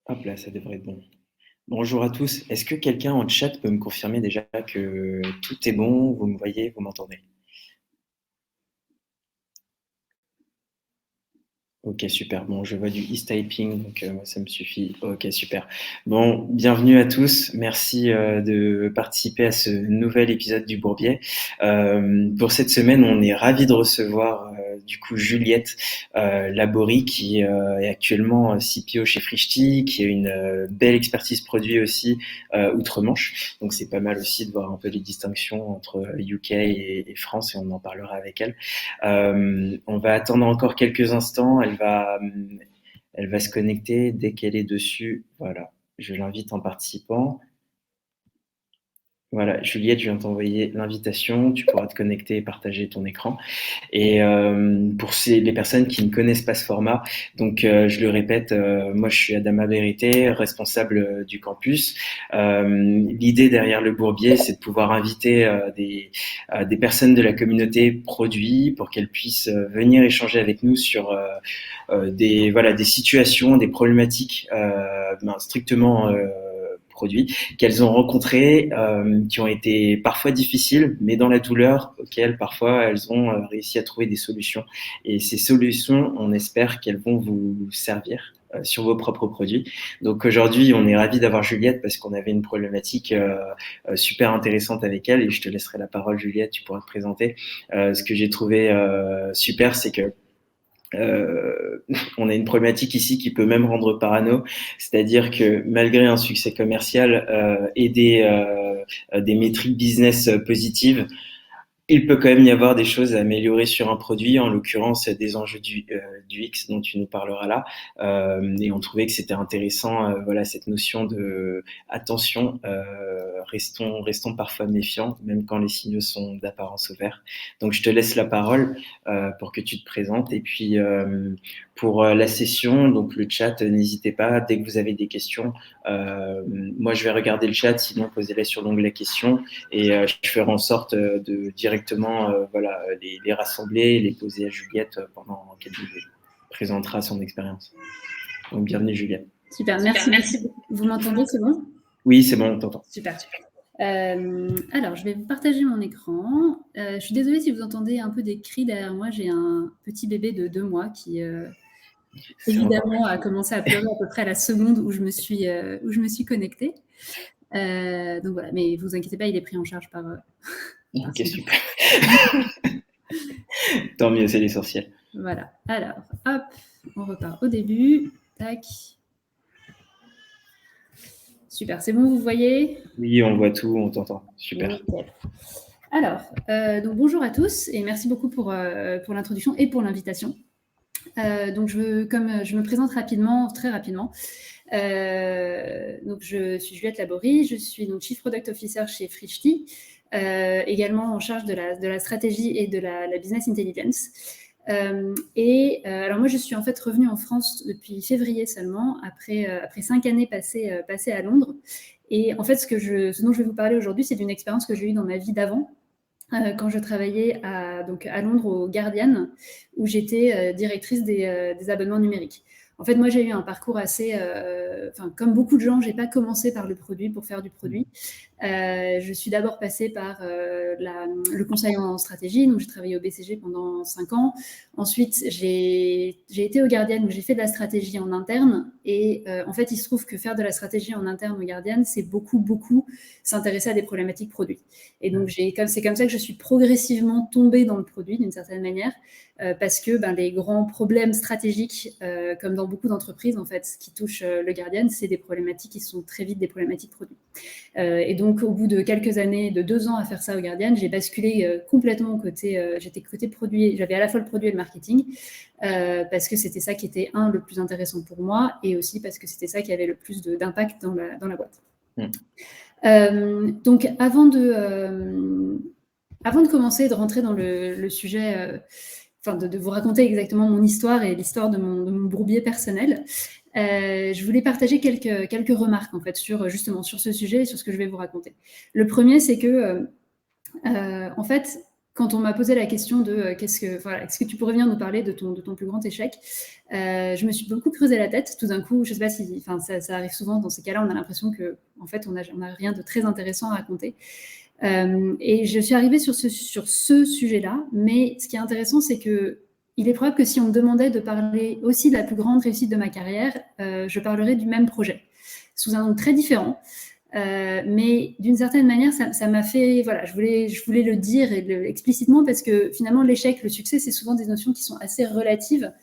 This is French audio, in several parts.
Hop là, ça devrait être bon. Bonjour à tous. Est-ce que quelqu'un en chat peut me confirmer déjà que tout est bon? Vous me voyez, vous m'entendez? Ok, super. Bon, je vois du East Typing, donc moi, ça me suffit. Ok, super. Bon, bienvenue à tous. Merci de participer à ce nouvel épisode du Bourbier. Pour cette semaine, on est ravi de recevoir du coup Juliette Laborie, qui est actuellement CPO chez Frishti, qui a une belle expertise produit aussi outre-Manche. Donc c'est pas mal aussi de voir un peu les distinctions entre UK et France, et on en parlera avec elle. On va attendre encore quelques instants. Elle va se connecter dès qu'elle est dessus. Voilà, je l'invite en participant. Voilà, Juliette, je viens t'envoyer l'invitation. Tu pourras te connecter et partager ton écran. Et pour les personnes qui ne connaissent pas ce format, donc je le répète, moi je suis Adama Vérité, responsable du campus. L'idée derrière le Bourbier, c'est de pouvoir inviter des personnes de la communauté produits pour qu'elles puissent venir échanger avec nous sur des situations, des problématiques strictement produits qu'elles ont rencontrés, qui ont été parfois difficiles, mais dans la douleur, auxquelles parfois elles ont réussi à trouver des solutions. Et ces solutions, on espère qu'elles vont vous servir sur vos propres produits. Donc aujourd'hui, on est ravis d'avoir Juliette parce qu'on avait une problématique super intéressante avec elle, et je te laisserai la parole, Juliette, tu pourras te présenter. Ce que j'ai trouvé super, c'est que euh, on a une problématique ici qui peut même rendre parano, c'est-à-dire que malgré un succès commercial et des métriques business positives, il peut quand même y avoir des choses à améliorer sur un produit, en l'occurrence des enjeux du X dont tu nous parleras là. Et on trouvait que c'était intéressant, voilà, cette notion de attention, restons parfois méfiants, même quand les signaux sont d'apparence au vert. Donc je te laisse la parole pour que tu te présentes. Et puis pour la session, donc le chat, n'hésitez pas, dès que vous avez des questions, moi je vais regarder le chat, sinon posez-les sur l'onglet questions, et je ferai en sorte de directement voilà, les rassembler et les poser à Juliette pendant qu'elle nous présentera son expérience. Donc bienvenue Juliette. Super, merci beaucoup. Vous m'entendez, c'est bon? Oui, c'est bon, on t'entend. Super. Alors, je vais vous partager mon écran. Je suis désolée si vous entendez un peu des cris derrière moi. J'ai un petit bébé de 2 mois qui, évidemment, a commencé à pleurer à peu près à la seconde où je me suis connectée. Donc voilà, mais vous inquiétez pas, il est pris en charge par Ok, super. Tant mieux, c'est l'essentiel. Voilà. Alors, hop, on repart au début. Tac. Super, c'est bon, vous voyez? Oui, on voit tout, on t'entend. Super. Nickel. Alors, donc bonjour à tous et merci beaucoup pour l'introduction et pour l'invitation. Donc, je me présente rapidement, très rapidement. Donc, je suis Juliette Laborie, je suis donc Chief Product Officer chez Frishti, également en charge de la stratégie et de la business intelligence. Alors moi, je suis en fait revenue en France depuis février seulement, après 5 années passées à Londres. Et en fait, ce dont je vais vous parler aujourd'hui, c'est d'une expérience que j'ai eue dans ma vie d'avant, quand je travaillais à Londres au Guardian, où j'étais directrice des abonnements numériques. En fait, moi, j'ai eu un parcours assez... comme beaucoup de gens, je n'ai pas commencé par le produit pour faire du produit. Je suis d'abord passée par le conseil en stratégie, donc j'ai travaillé au BCG pendant 5 ans. Ensuite, j'ai été au Guardian où j'ai fait de la stratégie en interne. Et en fait, il se trouve que faire de la stratégie en interne au Guardian, c'est beaucoup s'intéresser à des problématiques produits. Et donc, c'est comme ça que je suis progressivement tombée dans le produit d'une certaine manière, parce que les grands problèmes stratégiques, comme dans beaucoup d'entreprises, en fait, qui touchent le Guardian, c'est des problématiques qui sont très vite des problématiques produits. Et donc, au bout de quelques années, de 2 ans à faire ça au Guardian, j'ai basculé complètement côté, j'étais côté produit, j'avais à la fois le produit et le marketing, parce que c'était ça qui était, le plus intéressant pour moi, et aussi parce que c'était ça qui avait le plus d'impact dans la boîte. Donc, avant de commencer et de rentrer dans le sujet, de vous raconter exactement mon histoire et l'histoire de mon bourbier personnel, je voulais partager quelques remarques en fait justement sur ce sujet et sur ce que je vais vous raconter. Le premier, c'est que en fait, quand on m'a posé la question de est-ce que tu pourrais venir nous parler de ton plus grand échec, je me suis beaucoup creusé la tête. Tout d'un coup, je ne sais pas si, ça arrive souvent dans ces cas-là, on a l'impression que en fait, on n'a rien de très intéressant à raconter. Et je suis arrivée sur ce sujet-là, mais ce qui est intéressant, c'est que il est probable que si on me demandait de parler aussi de la plus grande réussite de ma carrière, je parlerais du même projet, sous un nom très différent. Mais d'une certaine manière, ça m'a fait, voilà, je voulais le dire explicitement parce que finalement, l'échec, le succès, c'est souvent des notions qui sont assez relatives.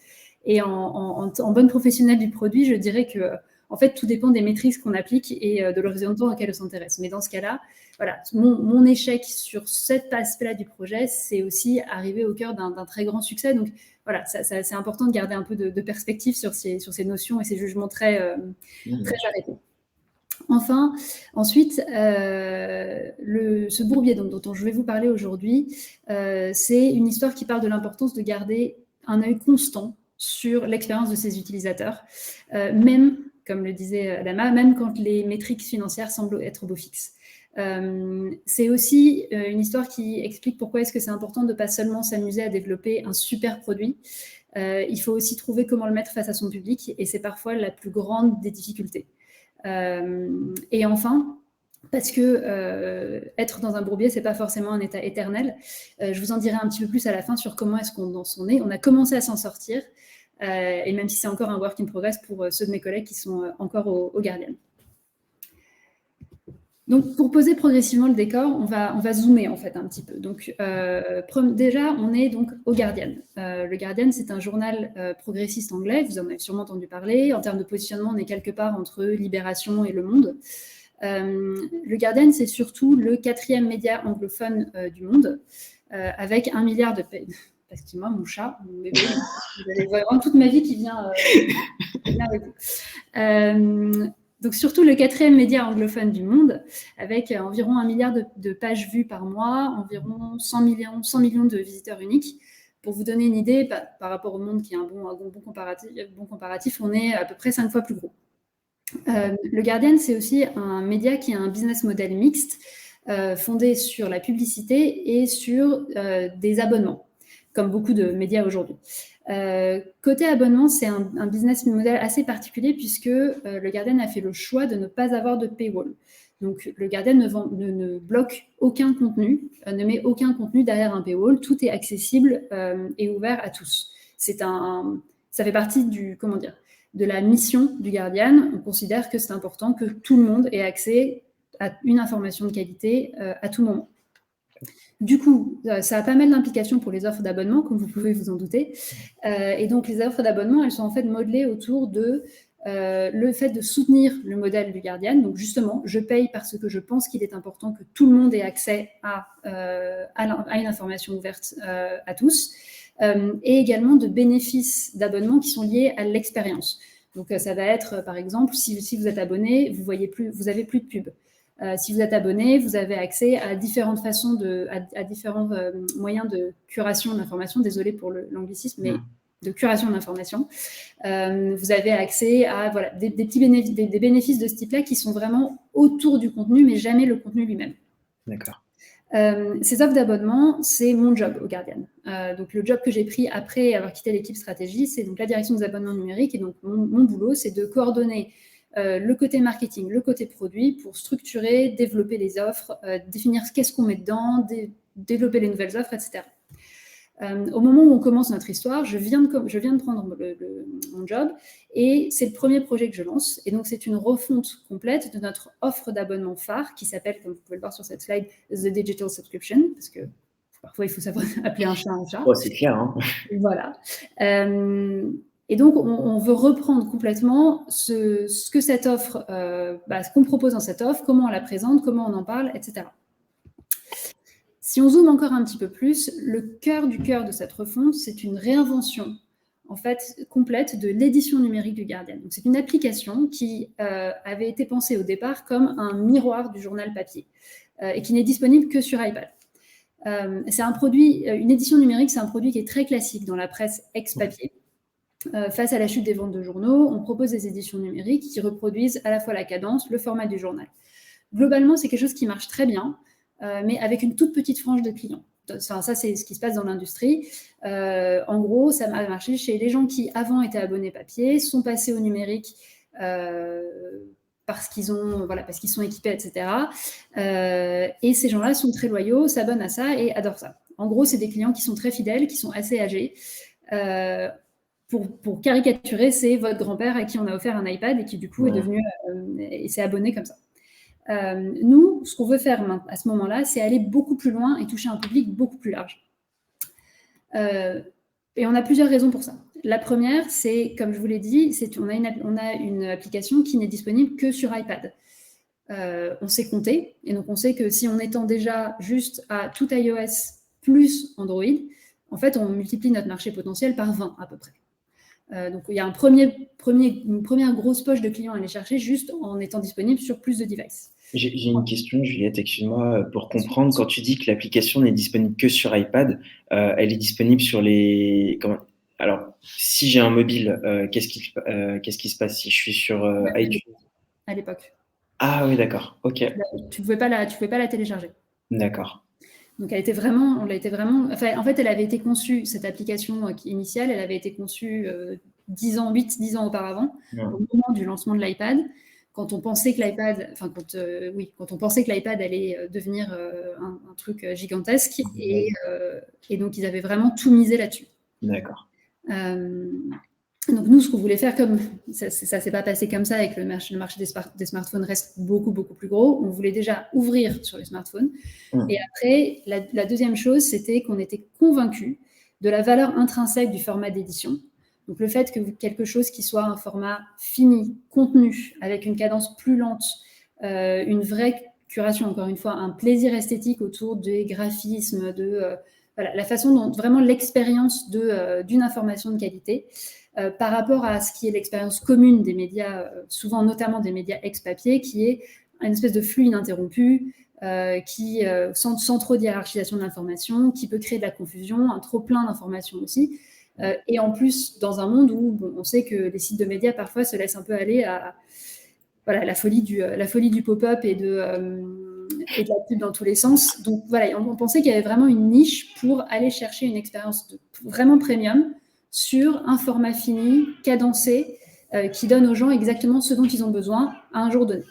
Et en bonne professionnelle du produit, je dirais que en fait, tout dépend des métriques qu'on applique et de l'horizon de temps auquel on s'intéresse. Mais dans ce cas-là, voilà, mon échec sur cet aspect-là du projet, c'est aussi arriver au cœur d'un très grand succès. Donc voilà, c'est important de garder un peu de perspective sur ces notions et ces jugements très arrêtés. Enfin, ensuite, ce bourbier dont je vais vous parler aujourd'hui, c'est une histoire qui parle de l'importance de garder un œil constant sur l'expérience de ses utilisateurs, même, comme le disait Lama, même quand les métriques financières semblent être au beau fixe. C'est aussi une histoire qui explique pourquoi est-ce que c'est important de ne pas seulement s'amuser à développer un super produit. Il faut aussi trouver comment le mettre face à son public, et c'est parfois la plus grande des difficultés. Et enfin, parce que être dans un bourbier, c'est pas forcément un état éternel. Je vous en dirai un petit peu plus à la fin sur comment est-ce qu'on en est. On a commencé à s'en sortir, et même si c'est encore un work in progress pour ceux de mes collègues qui sont encore au Guardian. Donc, pour poser progressivement le décor, on va zoomer en fait un petit peu. Donc, déjà, on est donc au Guardian. Le Guardian, c'est un journal progressiste anglais. Vous en avez sûrement entendu parler. En termes de positionnement, on est quelque part entre Libération et Le Monde. Le Guardian, c'est surtout le 4e média anglophone du monde, avec 1 milliard de pages. Excusez-moi, mon chat, mon bébé, vous allez voir toute ma vie qui vient avec vous. Donc, surtout le 4e média anglophone du monde, avec environ 1 milliard de pages vues par mois, environ 100 millions de visiteurs uniques. Pour vous donner une idée, par rapport au monde qui est un bon comparatif, on est à peu près 5 fois plus gros. Le Guardian, c'est aussi un média qui a un business model mixte, fondé sur la publicité et sur des abonnements, comme beaucoup de médias aujourd'hui. Côté abonnement, c'est un business model assez particulier puisque le Guardian a fait le choix de ne pas avoir de paywall. Donc, le Guardian ne bloque aucun contenu, ne met aucun contenu derrière un paywall. Tout est accessible et ouvert à tous. Ça fait partie de la mission du Guardian. On considère que c'est important que tout le monde ait accès à une information de qualité à tout moment. Du coup, ça a pas mal d'implications pour les offres d'abonnement, comme vous pouvez vous en douter. Et donc, les offres d'abonnement, elles sont en fait modelées autour de le fait de soutenir le modèle du Guardian. Donc, justement, je paye parce que je pense qu'il est important que tout le monde ait accès à une information ouverte à tous. Et également de bénéfices d'abonnement qui sont liés à l'expérience. Donc, ça va être, par exemple, si vous êtes abonné, vous avez plus de pub. Si vous êtes abonné, vous avez accès à différentes façons à différents moyens de curation de l'information. Désolée pour l'anglicisme, mais de curation de l'information. Vous avez accès à des petits bénéfices de ce type-là qui sont vraiment autour du contenu, mais jamais le contenu lui-même. D'accord. Ces offres d'abonnement, c'est mon job au Guardian. Donc, le job que j'ai pris après avoir quitté l'équipe stratégie, c'est donc la direction des abonnements numériques. Et donc, mon boulot, c'est de coordonner le côté marketing, le côté produit pour structurer, développer les offres, définir qu'est-ce qu'on met dedans, développer les nouvelles offres, etc. Au moment où on commence notre histoire, je viens de prendre mon job et c'est le premier projet que je lance. Et donc, c'est une refonte complète de notre offre d'abonnement phare qui s'appelle, comme vous pouvez le voir sur cette slide, The Digital Subscription, parce que parfois, il faut savoir appeler un chat un chat. Oh, c'est clair, hein. Voilà. Et donc, on veut reprendre complètement ce que cette offre, ce qu'on propose dans cette offre, comment on la présente, comment on en parle, etc. Si on zoome encore un petit peu plus, le cœur de cette refonte, c'est une réinvention en fait complète de l'édition numérique du Guardian. Donc, c'est une application qui avait été pensée au départ comme un miroir du journal papier et qui n'est disponible que sur iPad. C'est un produit, une édition numérique, c'est un produit qui est très classique dans la presse ex-papier. Face à la chute des ventes de journaux, on propose des éditions numériques qui reproduisent à la fois la cadence, le format du journal. Globalement, c'est quelque chose qui marche très bien, mais avec une toute petite frange de clients. enfin, ça c'est ce qui se passe dans l'industrie. En gros, ça a marché chez les gens qui avant étaient abonnés papier, sont passés au numérique parce qu'ils sont équipés, etc. Et ces gens-là sont très loyaux, s'abonnent à ça et adorent ça. En gros, c'est des clients qui sont très fidèles, qui sont assez âgés. Pour caricaturer, c'est votre grand-père à qui on a offert un iPad et qui du coup est devenu et s'est abonné comme ça. Nous, ce qu'on veut faire à ce moment-là, c'est aller beaucoup plus loin et toucher un public beaucoup plus large. Et on a plusieurs raisons pour ça. La première, c'est, comme je vous l'ai dit, on a une application qui n'est disponible que sur iPad. On sait compter, et donc on sait que si on étend déjà juste à tout iOS plus Android, en fait, on multiplie notre marché potentiel par 20 à peu près. Donc il y a une première grosse poche de clients à aller chercher juste en étant disponible sur plus de devices. J'ai une question, Juliette, excuse-moi, pour comprendre, quand tu dis que l'application n'est disponible que sur iPad, elle est disponible sur les... Alors, si j'ai un mobile, qu'est-ce qui se passe si je suis sur iTunes? À l'époque. Ah oui, d'accord, ok. Tu pouvais pas la télécharger. D'accord. Donc elle en fait, elle avait été conçue, cette application initiale, elle avait été conçue 10 ans auparavant, au moment du lancement de l'iPad, quand on pensait que l'iPad, quand on pensait que l'iPad allait devenir un truc gigantesque, et donc ils avaient vraiment tout misé là-dessus. D'accord. Donc nous, ce qu'on voulait faire, comme ça s'est pas passé comme ça, et que le marché des smartphones reste beaucoup, beaucoup plus gros, on voulait déjà ouvrir sur les smartphones. Et après, la deuxième chose, c'était qu'on était convaincus de la valeur intrinsèque du format d'édition. Donc le fait que quelque chose qui soit un format fini, contenu, avec une cadence plus lente, une vraie curation, encore une fois, un plaisir esthétique autour des graphismes, la façon dont vraiment l'expérience d'une information de qualité, par rapport à ce qui est l'expérience commune des médias, souvent notamment des médias ex-papier, qui est une espèce de flux ininterrompu, sans trop de hiérarchisation de l'information, qui peut créer de la confusion, un trop plein d'informations aussi. Et en plus, dans un monde où on sait que les sites de médias parfois se laissent un peu aller à la folie du pop-up et de la pub dans tous les sens. Donc voilà, on pensait qu'il y avait vraiment une niche pour aller chercher une expérience vraiment premium sur un format fini, cadencé, qui donne aux gens exactement ce dont ils ont besoin à un jour donné.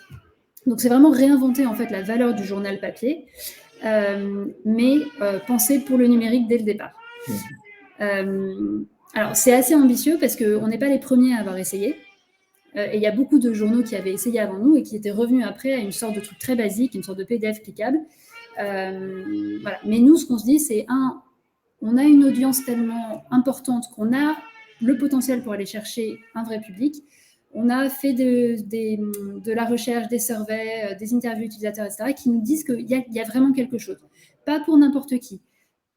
Donc c'est vraiment réinventer en fait la valeur du journal papier, mais penser pour le numérique dès le départ. Alors c'est assez ambitieux parce qu'on n'est pas les premiers à avoir essayé. Et il y a beaucoup de journaux qui avaient essayé avant nous et qui étaient revenus après à une sorte de truc très basique, une sorte de PDF cliquable. Voilà. Mais nous, ce qu'on se dit, c'est on a une audience tellement importante qu'on a le potentiel pour aller chercher un vrai public. On a fait de la recherche, des surveys, des interviews utilisateurs, etc., qui nous disent qu'il y a vraiment quelque chose. Pas pour n'importe qui,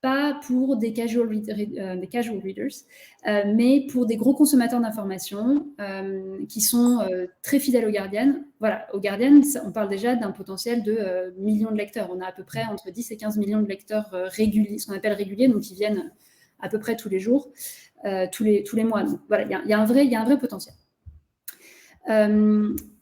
pas pour des casual readers, mais pour des gros consommateurs d'informations qui sont très fidèles aux Guardian. Voilà, aux Guardian, on parle déjà d'un potentiel de millions de lecteurs. On a à peu près entre 10 et 15 millions de lecteurs réguliers, ce qu'on appelle réguliers, donc qui viennent à peu près tous les jours, tous les mois. Donc voilà, il y a un vrai potentiel.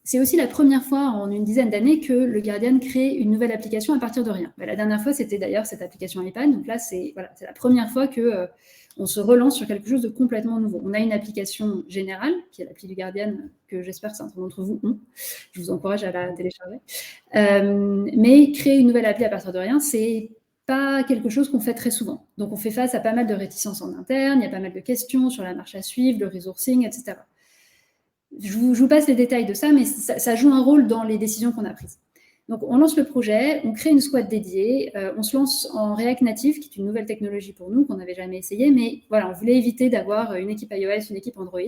C'est aussi la première fois en une dizaine d'années que le Guardian crée une nouvelle application à partir de rien. La dernière fois, c'était d'ailleurs cette application iPad. Donc là, c'est la première fois qu'on se relance sur quelque chose de complètement nouveau. On a une application générale, qui est l'appli du Guardian, que j'espère que certains d'entre vous ont. Je vous encourage à la télécharger. Mais créer une nouvelle appli à partir de rien, c'est pas quelque chose qu'on fait très souvent. Donc on fait face à pas mal de réticences en interne, il y a pas mal de questions sur la marche à suivre, le resourcing, etc. Je vous passe les détails de ça, mais ça joue un rôle dans les décisions qu'on a prises. Donc, on lance le projet, on crée une squad dédiée, on se lance en React Native, qui est une nouvelle technologie pour nous, qu'on n'avait jamais essayé, mais voilà, on voulait éviter d'avoir une équipe iOS, une équipe Android.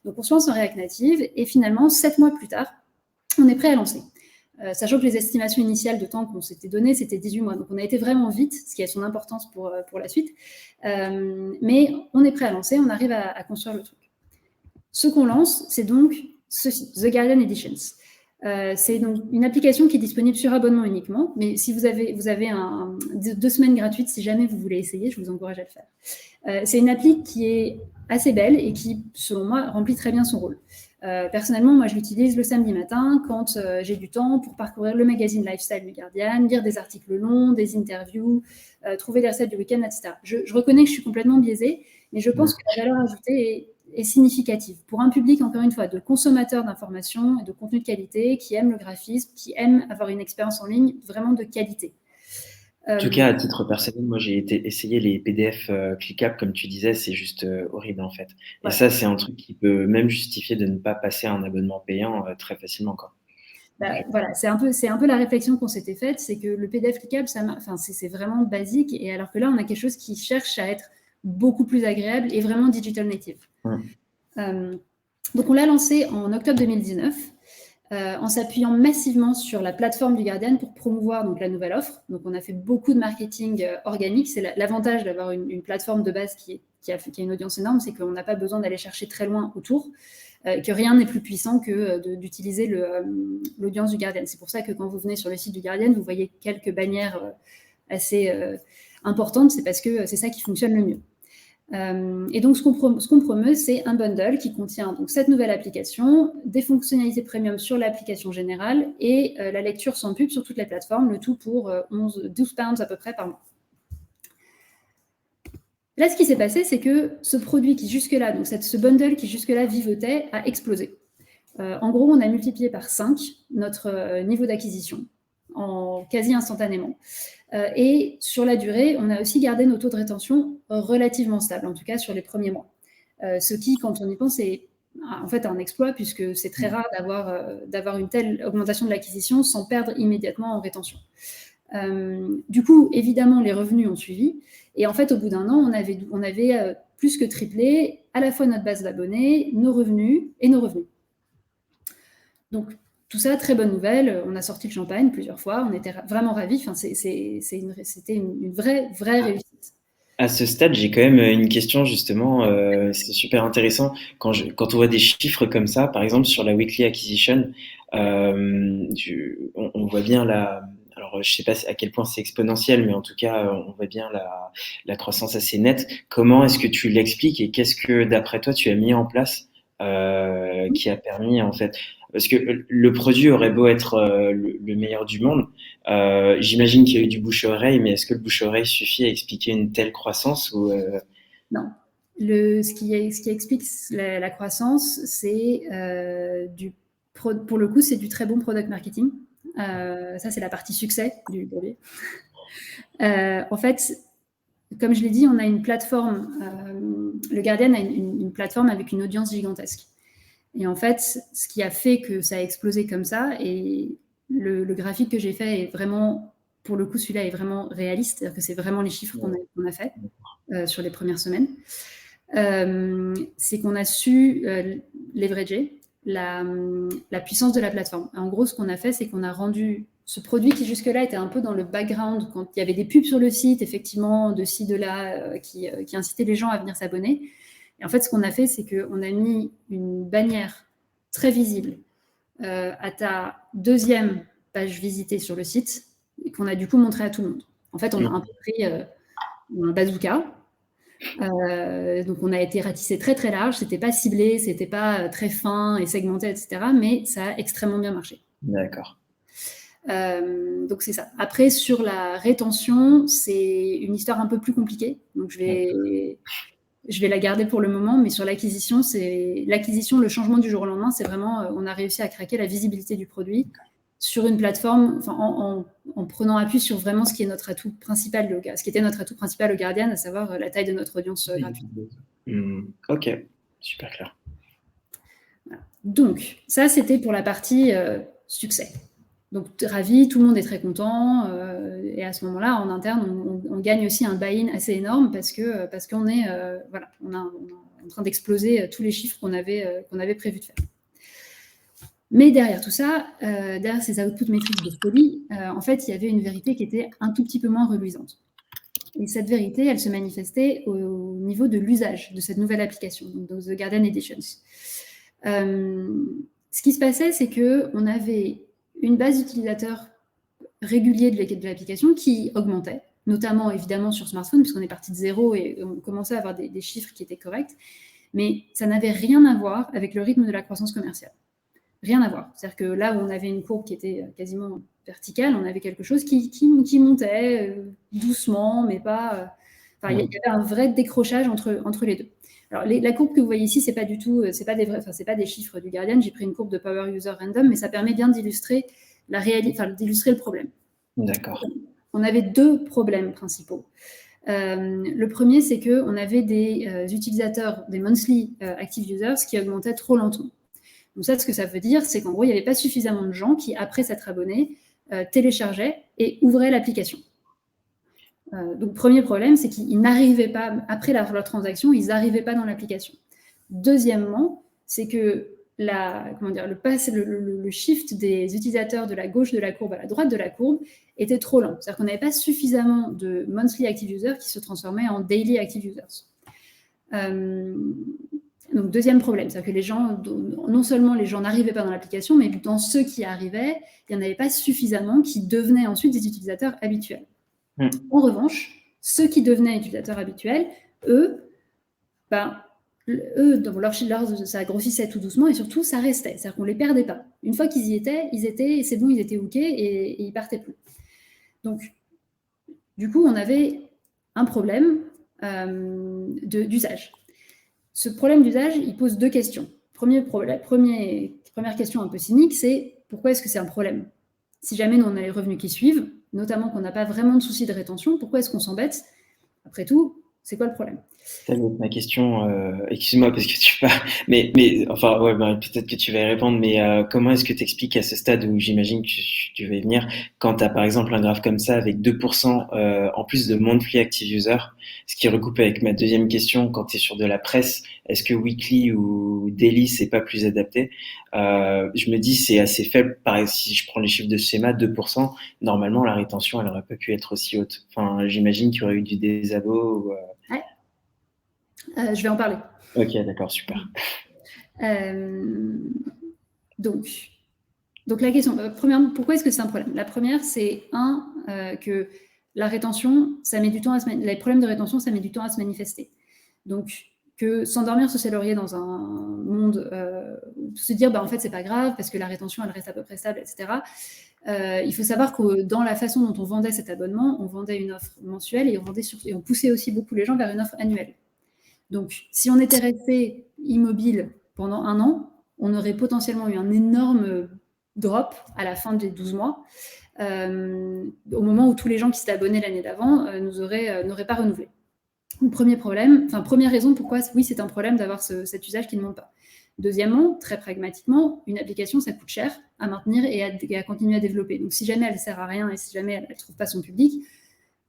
Donc, on se lance en React Native, et finalement, 7 mois plus tard, on est prêt à lancer. Sachant que les estimations initiales de temps qu'on s'était données, c'était 18 mois. Donc, on a été vraiment vite, ce qui a son importance pour la suite. Mais on est prêt à lancer, on arrive à construire le truc. Ce qu'on lance, c'est donc ceci, The Guardian Editions. C'est donc une application qui est disponible sur abonnement uniquement, mais si vous avez 2 semaines gratuites, si jamais vous voulez essayer, je vous encourage à le faire. C'est une appli qui est assez belle et qui, selon moi, remplit très bien son rôle. Personnellement, moi, je l'utilise le samedi matin quand j'ai du temps pour parcourir le magazine Lifestyle du Guardian, lire des articles longs, des interviews, trouver des recettes du week-end, etc. Je reconnais que je suis complètement biaisée, mais je pense que la valeur ajoutée est significative pour un public, encore une fois, de consommateurs d'informations et de contenu de qualité qui aiment le graphisme, qui aiment avoir une expérience en ligne vraiment de qualité. En tout cas, à titre personnel, moi, j'ai essayé les PDF cliquables, comme tu disais, c'est juste horrible en fait. Et ça, c'est un truc qui peut même justifier de ne pas passer un abonnement payant très facilement, quoi. Voilà, c'est un peu la réflexion qu'on s'était faite, c'est que le PDF cliquable, c'est vraiment basique, et alors que là, on a quelque chose qui cherche à être beaucoup plus agréable et vraiment digital native. Donc, on l'a lancé en octobre 2019. En s'appuyant massivement sur la plateforme du Guardian pour promouvoir donc, la nouvelle offre. Donc, on a fait beaucoup de marketing organique. C'est l'avantage d'avoir une plateforme de base qui a une audience énorme, c'est qu'on n'a pas besoin d'aller chercher très loin autour, que rien n'est plus puissant que d'utiliser l'audience du Guardian. C'est pour ça que quand vous venez sur le site du Guardian, vous voyez quelques bannières assez importantes. C'est parce que c'est ça qui fonctionne le mieux. Et donc, ce qu'on promeut, c'est un bundle qui contient donc, cette nouvelle application, des fonctionnalités premium sur l'application générale et la lecture sans pub sur toutes les plateformes, le tout pour 12 pounds à peu près par mois. Là, ce qui s'est passé, c'est que ce produit qui jusque-là, donc ce bundle qui jusque-là vivotait, a explosé. En gros, on a multiplié par 5 notre niveau d'acquisition quasi instantanément. Et sur la durée, on a aussi gardé nos taux de rétention relativement stables, en tout cas sur les premiers mois. Ce qui, quand on y pense, est en fait un exploit, puisque c'est très rare d'avoir une telle augmentation de l'acquisition sans perdre immédiatement en rétention. Du coup, évidemment, les revenus ont suivi. Et en fait, au bout d'un an, on avait plus que triplé à la fois notre base d'abonnés, nos revenus et nos revenus. Donc, tout ça, très bonne nouvelle. On a sorti le champagne plusieurs fois. On était vraiment ravis. Enfin, c'était une vraie réussite. À ce stade, j'ai quand même une question justement. C'est super intéressant quand on voit des chiffres comme ça, par exemple sur la weekly acquisition, on voit bien alors je sais pas à quel point c'est exponentiel, mais en tout cas on voit bien la croissance assez nette. Comment est-ce que tu l'expliques et qu'est-ce que d'après toi tu as mis en place qui a permis en fait, parce que le produit aurait beau être le meilleur du monde, j'imagine qu'il y a eu du bouche-oreille, mais est-ce que le bouche-oreille suffit à expliquer une telle croissance ou Non. Ce qui explique la croissance, c'est pour le coup, c'est du très bon product marketing. Ça, c'est la partie succès du produit. En fait, comme je l'ai dit, on a une plateforme. Le Guardian a une plateforme avec une audience gigantesque. Et en fait, ce qui a fait que ça a explosé comme ça, et le graphique que j'ai fait est vraiment, pour le coup, celui-là est vraiment réaliste, c'est-à-dire que c'est vraiment les chiffres qu'on a fait sur les premières semaines, c'est qu'on a su leverager la puissance de la plateforme. En gros, ce qu'on a fait, c'est qu'on a rendu ce produit qui jusque-là était un peu dans le background, quand il y avait des pubs sur le site, effectivement, de ci, de là, qui incitaient les gens à venir s'abonner. Et en fait, ce qu'on a fait, c'est qu'on a mis une bannière très visible à ta deuxième page visitée sur le site et qu'on a du coup montré à tout le monde. En fait, on a un peu pris un bazooka. Donc, on a été ratissé très, très large. C'était pas ciblé, c'était pas très fin et segmenté, etc. Mais ça a extrêmement bien marché. D'accord. Donc, c'est ça. Après, sur la rétention, c'est une histoire un peu plus compliquée. Donc, je vais la garder pour le moment, mais sur l'acquisition, le changement du jour au lendemain, c'est vraiment, on a réussi à craquer la visibilité du produit sur une plateforme, en prenant appui sur vraiment ce qui est notre atout principal, ce qui était notre atout principal au Guardian, à savoir la taille de notre audience gratuite. Ok, super clair. Voilà. Donc, ça, c'était pour la partie succès. Donc, ravi, tout le monde est très content. Et à ce moment-là, en interne, on gagne aussi un buy-in assez énorme parce qu'on est on est en train d'exploser tous les chiffres qu'on avait prévu de faire. Mais derrière tout ça, derrière ces output métriques de folie, en fait, il y avait une vérité qui était un tout petit peu moins reluisante. Et cette vérité, elle se manifestait au niveau de l'usage de cette nouvelle application, donc The Guardian Editions. Ce qui se passait, c'est qu'on avait une base d'utilisateurs réguliers de l'application qui augmentait, notamment évidemment sur smartphone, puisqu'on est parti de zéro et on commençait à avoir des chiffres qui étaient corrects. Mais ça n'avait rien à voir avec le rythme de la croissance commerciale. Rien à voir. C'est-à-dire que là où on avait une courbe qui était quasiment verticale, on avait quelque chose qui montait doucement, mais pas... il y avait un vrai décrochage entre les deux. Alors, la courbe que vous voyez ici, c'est pas du tout, c'est pas des chiffres du Guardian. J'ai pris une courbe de Power User Random, mais ça permet bien d'illustrer d'illustrer le problème. D'accord. On avait deux problèmes principaux. Le premier, c'est qu'on avait des utilisateurs, des monthly active users, qui augmentaient trop lentement. Donc ça, ce que ça veut dire, c'est qu'en gros, il n'y avait pas suffisamment de gens qui, après s'être abonnés, téléchargeaient et ouvraient l'application. Donc, premier problème, c'est qu'ils n'arrivaient pas, après leur transaction, ils n'arrivaient pas dans l'application. Deuxièmement, c'est que le shift des utilisateurs de la gauche de la courbe à la droite de la courbe était trop lent. C'est-à-dire qu'on n'avait pas suffisamment de monthly active users qui se transformaient en daily active users. Donc, deuxième problème, c'est-à-dire que les gens, non seulement les gens n'arrivaient pas dans l'application, mais dans ceux qui arrivaient, il n'y en avait pas suffisamment qui devenaient ensuite des utilisateurs habituels. En revanche, ceux qui devenaient utilisateurs habituels, eux, ça grossissait tout doucement et surtout, ça restait. C'est-à-dire qu'on ne les perdait pas. Une fois qu'ils y étaient, c'est bon, ils étaient OK et ils ne partaient plus. Donc, du coup, on avait un problème d'usage. Ce problème d'usage, il pose deux questions. Première question un peu cynique, c'est pourquoi est-ce que c'est un problème? Si jamais nous, on a les revenus qui suivent, notamment qu'on n'a pas vraiment de souci de rétention, pourquoi est-ce qu'on s'embête? Après tout, c'est quoi le problème? Ça va être ma question. Excuse-moi parce que tu parles, mais enfin ouais, peut-être que tu vas y répondre. Mais comment est-ce que tu expliques à ce stade où j'imagine que tu vas y venir, quand tu as par exemple un graphe comme ça avec 2% en plus de monthly active user, ce qui recoupe avec ma deuxième question, quand tu es sur de la presse, est-ce que weekly ou daily c'est pas plus adapté? Je me dis c'est assez faible. Pareil, si je prends les chiffres de ce schéma, 2%, normalement la rétention elle aurait pas pu être aussi haute. Enfin, j'imagine qu'il y aurait eu du désabo. Ouais. Je vais en parler. Ok, d'accord, super. Donc la question, premièrement, pourquoi est-ce que c'est un problème? La première, c'est que la rétention, ça met du temps les problèmes de rétention, ça met du temps à se manifester. Donc, que s'endormir sur ses lauriers dans un monde, se dire, en fait, c'est pas grave, parce que la rétention, elle reste à peu près stable, etc. Il faut savoir que dans la façon dont on vendait cet abonnement, on vendait une offre mensuelle et on poussait aussi beaucoup les gens vers une offre annuelle. Donc, si on était resté immobile pendant 1 an, on aurait potentiellement eu un énorme drop à la fin des 12 mois, au moment où tous les gens qui s'étaient abonnés l'année d'avant n'auraient pas renouvelé. Donc, première raison pourquoi, oui, c'est un problème d'avoir cet usage qui ne monte pas. Deuxièmement, très pragmatiquement, une application, ça coûte cher à maintenir et à continuer à développer. Donc, si jamais elle ne sert à rien et si jamais elle ne trouve pas son public,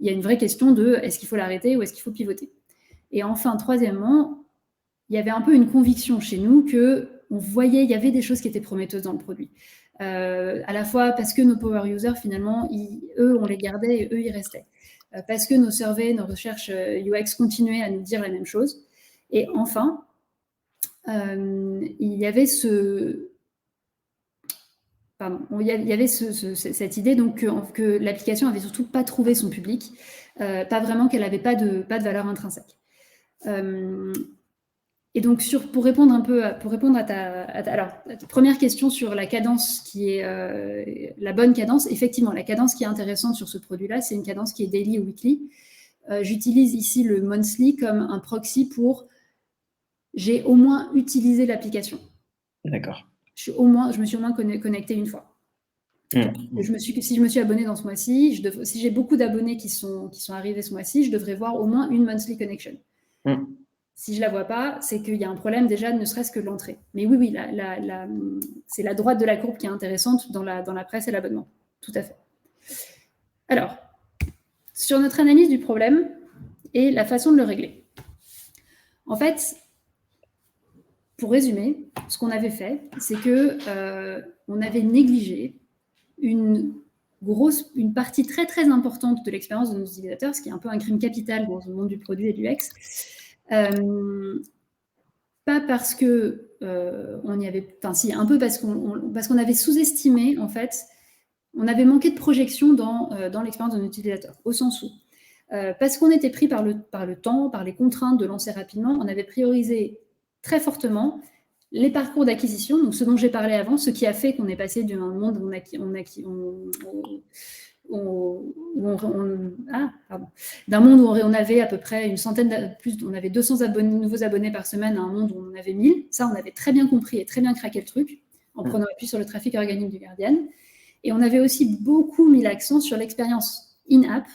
il y a une vraie question de est-ce qu'il faut l'arrêter ou est-ce qu'il faut pivoter? Et enfin, troisièmement, il y avait un peu une conviction chez nous qu'on voyait, il y avait des choses qui étaient prometteuses dans le produit. À la fois parce que nos power users, finalement, eux, on les gardait et eux, ils restaient. Parce que nos surveys, nos recherches UX continuaient à nous dire la même chose. Et enfin, il y avait cette idée donc, que l'application avait surtout pas trouvé son public, pas vraiment qu'elle n'avait pas de valeur intrinsèque. Et donc, pour répondre à ta première question sur la cadence qui est la bonne cadence, effectivement, la cadence qui est intéressante sur ce produit-là, c'est une cadence qui est daily ou weekly. J'utilise ici le monthly comme un proxy pour j'ai au moins utilisé l'application. D'accord. Je me suis au moins connecté une fois. Si je me suis abonné dans ce mois-ci, si j'ai beaucoup d'abonnés qui sont arrivés ce mois-ci, je devrais voir au moins une monthly connection. Si je ne la vois pas, c'est qu'il y a un problème déjà, ne serait-ce que l'entrée. Mais oui, c'est la droite de la courbe qui est intéressante dans la presse et l'abonnement. Tout à fait. Alors, sur notre analyse du problème et la façon de le régler. En fait, pour résumer, ce qu'on avait fait, c'est qu'on avait négligé une partie très très importante de l'expérience de nos utilisateurs, ce qui est un peu un crime capital dans le monde du produit et du UX. Pas parce que on y avait, enfin si, un peu parce qu'on avait sous-estimé, en fait, on avait manqué de projection dans l'expérience de nos utilisateurs, au sens où, parce qu'on était pris par le temps, par les contraintes de lancer rapidement, on avait priorisé très fortement les parcours d'acquisition, donc ce dont j'ai parlé avant, ce qui a fait qu'on est passé d'un monde où d'un monde où on avait à peu près une centaine, on avait 200 nouveaux abonnés par semaine à un monde où on en avait 1000. Ça, on avait très bien compris et très bien craqué le truc en prenant appui sur le trafic organique du Guardian. Et on avait aussi beaucoup mis l'accent sur l'expérience in-app,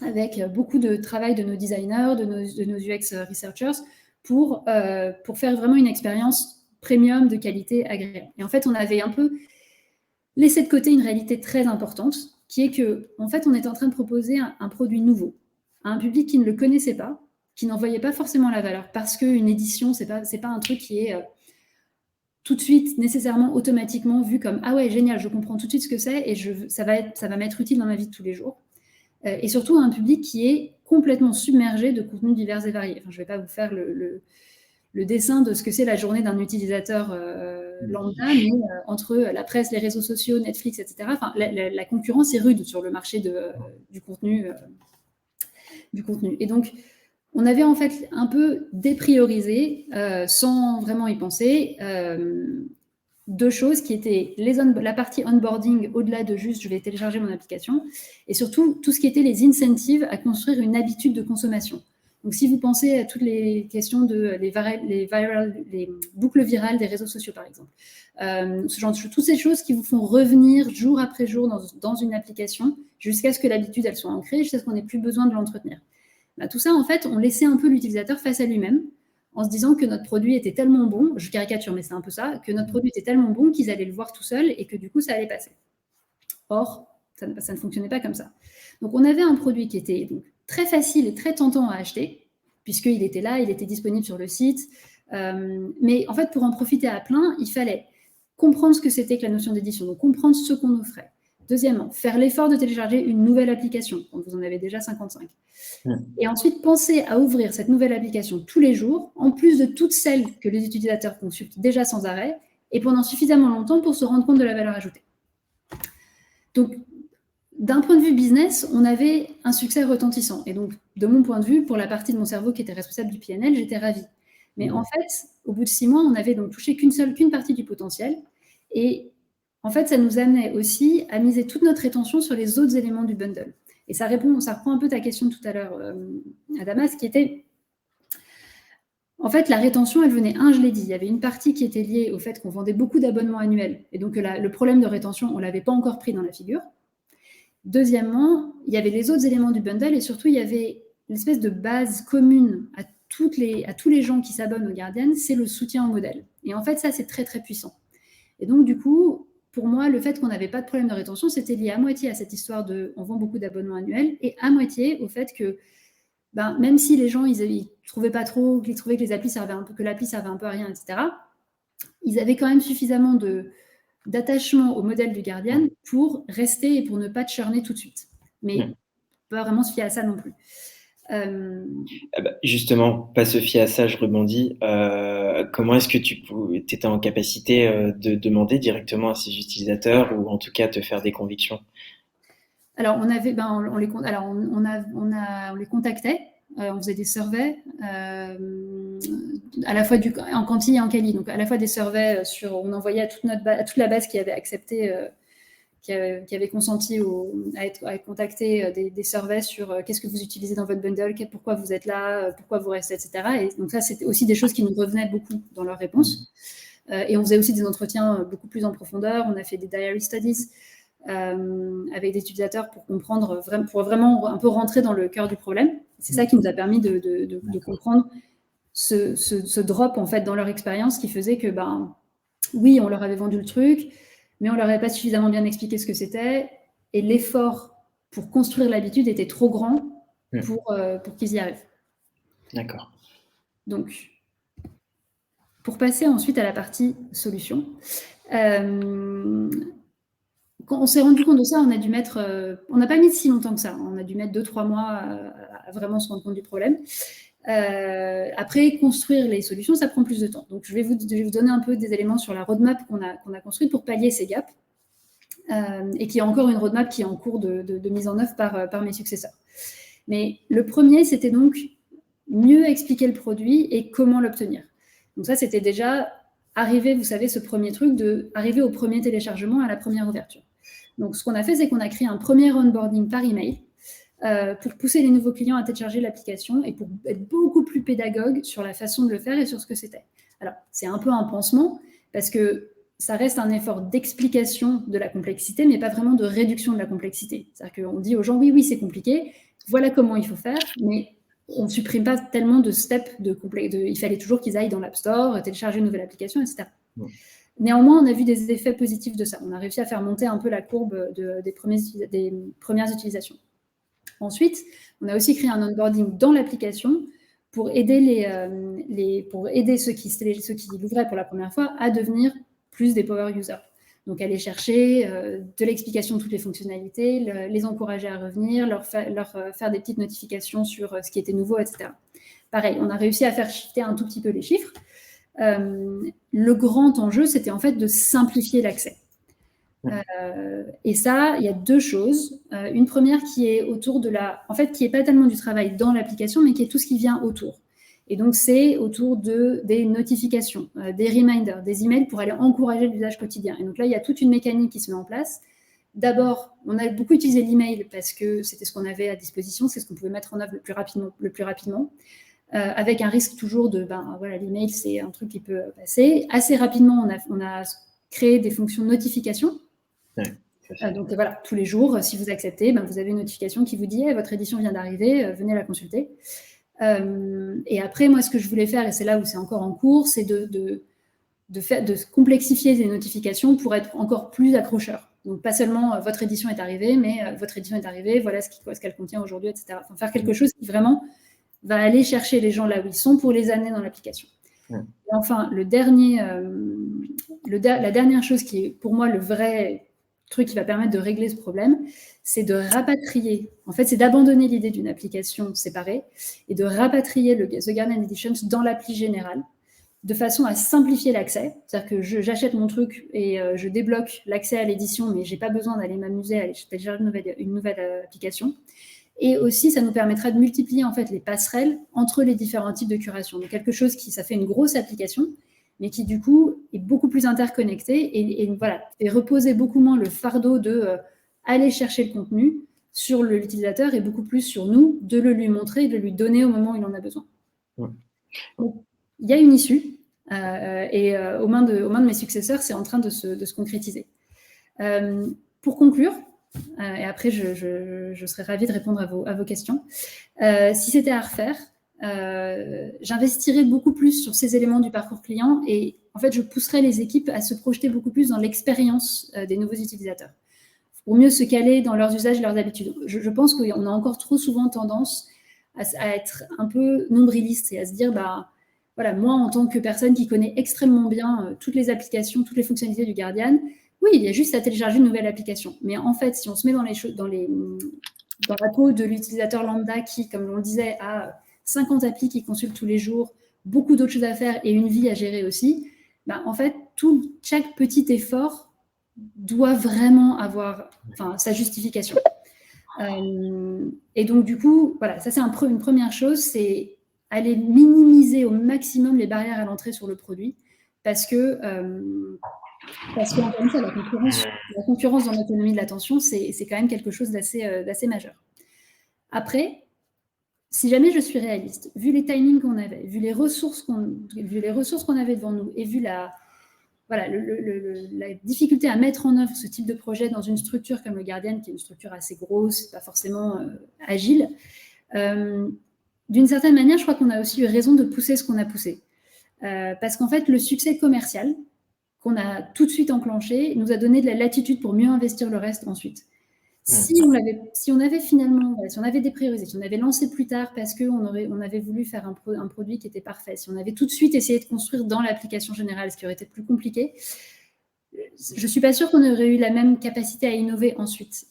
avec beaucoup de travail de nos designers, de nos UX researchers, pour faire vraiment une expérience premium de qualité agréable. Et en fait, on avait un peu laissé de côté une réalité très importante, qui est que, en fait, on était en train de proposer un produit nouveau à un public qui ne le connaissait pas, qui n'en voyait pas forcément la valeur, parce qu'une édition, c'est pas un truc qui est tout de suite, nécessairement, automatiquement vu comme « Ah ouais, génial, je comprends tout de suite ce que c'est et ça va m'être utile dans ma vie de tous les jours ». Et surtout un public qui est complètement submergé de contenus divers et variés. Enfin, je ne vais pas vous faire le dessin de ce que c'est la journée d'un utilisateur lambda, mais entre la presse, les réseaux sociaux, Netflix, etc., enfin, la concurrence est rude sur le marché du contenu. Et donc, on avait en fait un peu dépriorisé, sans vraiment y penser, deux choses qui étaient la partie onboarding au-delà de juste je vais télécharger mon application, et surtout tout ce qui était les incentives à construire une habitude de consommation. Donc si vous pensez à toutes les questions de les boucles virales des réseaux sociaux par exemple, ce genre de choses, toutes ces choses qui vous font revenir jour après jour dans une application jusqu'à ce que l'habitude elle soit ancrée, jusqu'à ce qu'on n'ait plus besoin de l'entretenir. Bah, tout ça en fait on laissait un peu l'utilisateur face à lui-même, en se disant que notre produit était tellement bon, je caricature, mais c'est un peu ça, que notre produit était tellement bon qu'ils allaient le voir tout seul et que du coup, ça allait passer. Or, ça ne fonctionnait pas comme ça. Donc, on avait un produit qui était donc très facile et très tentant à acheter, puisqu'il était là, il était disponible sur le site. Mais en fait, pour en profiter à plein, il fallait comprendre ce que c'était que la notion d'édition, donc comprendre ce qu'on offrait. Deuxièmement, faire l'effort de télécharger une nouvelle application, quand vous en avez déjà 55. Et ensuite, penser à ouvrir cette nouvelle application tous les jours, en plus de toutes celles que les utilisateurs consultent déjà sans arrêt, et pendant suffisamment longtemps pour se rendre compte de la valeur ajoutée. Donc, d'un point de vue business, on avait un succès retentissant. Et donc, de mon point de vue, pour la partie de mon cerveau qui était responsable du PNL, j'étais ravie. Mais en fait, au bout de 6 mois, on n'avait donc touché qu'une partie du potentiel. Et en fait, ça nous amenait aussi à miser toute notre attention sur les autres éléments du bundle. Et ça reprend un peu ta question tout à l'heure, Adamas, qui était... En fait, la rétention, elle venait, je l'ai dit, il y avait une partie qui était liée au fait qu'on vendait beaucoup d'abonnements annuels. Et donc, le problème de rétention, on ne l'avait pas encore pris dans la figure. Deuxièmement, il y avait les autres éléments du bundle et surtout, il y avait l'espèce de base commune à tous les gens qui s'abonnent au Guardian, c'est le soutien au modèle. Et en fait, ça, c'est très, très puissant. Et donc, du coup... Pour moi, le fait qu'on n'avait pas de problème de rétention, c'était lié à moitié à cette histoire on vend beaucoup d'abonnements annuels et à moitié au fait que, même si les gens, ils trouvaient pas trop, qu'ils trouvaient que l'appli servait un peu à rien, etc., ils avaient quand même suffisamment d'attachement au modèle du Guardian pour rester et pour ne pas churner tout de suite. Mais pas vraiment se fier à ça non plus. Justement, pas se fier à ça, je rebondis. Comment est-ce que tu étais en capacité de demander directement à ces utilisateurs ou en tout cas te faire des convictions? Alors, on les contactait, on faisait des surveys, à la fois en quanti et en quali. Donc, à la fois des surveys on envoyait à toute la base qui avait accepté, qui avait consenti à être contacté, des surveys sur qu'est-ce que vous utilisez dans votre bundle, pourquoi vous êtes là, pourquoi vous restez, etc. Et donc ça, c'était aussi des choses qui nous revenaient beaucoup dans leurs réponses. Et on faisait aussi des entretiens beaucoup plus en profondeur. On a fait des diary studies avec des utilisateurs pour comprendre, pour vraiment un peu rentrer dans le cœur du problème. C'est ça qui nous a permis de comprendre ce drop en fait dans leur expérience qui faisait que, oui, on leur avait vendu le truc, mais on ne leur avait pas suffisamment bien expliqué ce que c'était, et l'effort pour construire l'habitude était trop grand pour qu'ils y arrivent. D'accord. Donc, pour passer ensuite à la partie solution, quand on s'est rendu compte de ça, on a dû on n'a pas mis si longtemps que ça, on a dû mettre 2-3 mois à vraiment se rendre compte du problème. Après, construire les solutions, ça prend plus de temps. Donc, je vais vous donner un peu des éléments sur la roadmap qu'on a construite pour pallier ces gaps, et qui est encore une roadmap qui est en cours de mise en œuvre par mes successeurs. Mais le premier, c'était donc mieux expliquer le produit et comment l'obtenir. Donc ça, c'était déjà arriver, vous savez, ce premier truc d'arriver au premier téléchargement, à la première ouverture. Donc ce qu'on a fait, c'est qu'on a créé un premier onboarding par email pour pousser les nouveaux clients à télécharger l'application et pour être beaucoup plus pédagogue sur la façon de le faire et sur ce que c'était. Alors, c'est un peu un pansement parce que ça reste un effort d'explication de la complexité, mais pas vraiment de réduction de la complexité. C'est-à-dire qu'on dit aux gens, oui, c'est compliqué, voilà comment il faut faire, mais on ne supprime pas tellement de steps il fallait toujours qu'ils aillent dans l'App Store, télécharger une nouvelle application, etc. Ouais. Néanmoins, on a vu des effets positifs de ça. On a réussi à faire monter un peu la courbe des premières utilisations. Ensuite, on a aussi créé un onboarding dans l'application pour aider, ceux qui l'ouvraient pour la première fois à devenir plus des power users. Donc, aller chercher de l'explication de toutes les fonctionnalités, les encourager à revenir, leur faire des petites notifications sur ce qui était nouveau, etc. Pareil, on a réussi à faire shifter un tout petit peu les chiffres. Le grand enjeu, c'était en fait de simplifier l'accès. Et ça, il y a deux choses. Une première qui est autour qui n'est pas tellement du travail dans l'application, mais qui est tout ce qui vient autour. Et donc, c'est autour des notifications, des reminders, des emails pour aller encourager l'usage quotidien. Et donc là, il y a toute une mécanique qui se met en place. D'abord, on a beaucoup utilisé l'email parce que c'était ce qu'on avait à disposition, c'est ce qu'on pouvait mettre en œuvre le plus rapidement. Avec un risque toujours l'email, c'est un truc qui peut passer. Assez rapidement, on a créé des fonctions de notification. Ouais, donc voilà, tous les jours, si vous acceptez, vous avez une notification qui vous dit votre édition vient d'arriver, venez la consulter. Et après, moi, ce que je voulais faire, et c'est là où c'est encore en cours, c'est de complexifier les notifications pour être encore plus accrocheur. Donc, pas seulement votre édition est arrivée, mais votre édition est arrivée, voilà ce qu'elle contient aujourd'hui, etc. Enfin, faire quelque chose qui vraiment va aller chercher les gens là où ils sont pour les amener dans l'application. Et enfin, la dernière chose qui est pour moi le vrai truc qui va permettre de régler ce problème, c'est de rapatrier. En fait, c'est d'abandonner l'idée d'une application séparée et de rapatrier The Guardian Editions dans l'appli générale, de façon à simplifier l'accès. C'est-à-dire que j'achète mon truc et je débloque l'accès à l'édition, mais je n'ai pas besoin d'aller m'amuser à aller télécharger une nouvelle application. Et aussi, ça nous permettra de multiplier en fait les passerelles entre les différents types de curation. Donc quelque chose ça fait une grosse application, mais qui du coup est beaucoup plus interconnecté et reposer beaucoup moins le fardeau de aller chercher le contenu sur l'utilisateur et beaucoup plus sur nous de le lui montrer et de lui donner au moment où il en a besoin. Ouais. Donc, il y a une issue et aux mains de mes successeurs, c'est en train de se concrétiser. Pour conclure, et après je serais ravie de répondre à vos questions. Si c'était à refaire, j'investirais beaucoup plus sur ces éléments du parcours client et en fait, je pousserais les équipes à se projeter beaucoup plus dans l'expérience des nouveaux utilisateurs pour mieux se caler dans leurs usages et leurs habitudes. Je pense qu'on a encore trop souvent tendance à être un peu nombriliste et à se dire, voilà, moi, en tant que personne qui connaît extrêmement bien toutes les applications, toutes les fonctionnalités du Guardian, oui, il y a juste à télécharger une nouvelle application. Mais en fait, si on se met dans la peau de l'utilisateur lambda qui, comme on le disait, a 50 applis qu'il consulte tous les jours, beaucoup d'autres choses à faire et une vie à gérer aussi, en fait, chaque petit effort doit vraiment avoir sa justification. Et donc, du coup, voilà, ça c'est une première chose, c'est aller minimiser au maximum les barrières à l'entrée sur le produit parce que encore une fois, la concurrence dans l'autonomie de l'attention, c'est quand même quelque chose d'assez majeur. Après, si jamais je suis réaliste, vu les timings qu'on avait, vu les ressources qu'on avait devant nous, et vu la difficulté à mettre en œuvre ce type de projet dans une structure comme le Guardian, qui est une structure assez grosse, pas forcément agile, d'une certaine manière, je crois qu'on a aussi eu raison de pousser ce qu'on a poussé. Parce qu'en fait, le succès commercial qu'on a tout de suite enclenché nous a donné de la latitude pour mieux investir le reste ensuite. Si on avait dépriorisé, si on avait lancé plus tard parce qu'on avait voulu faire un produit qui était parfait, si on avait tout de suite essayé de construire dans l'application générale, ce qui aurait été plus compliqué, je ne suis pas sûre qu'on aurait eu la même capacité à innover ensuite.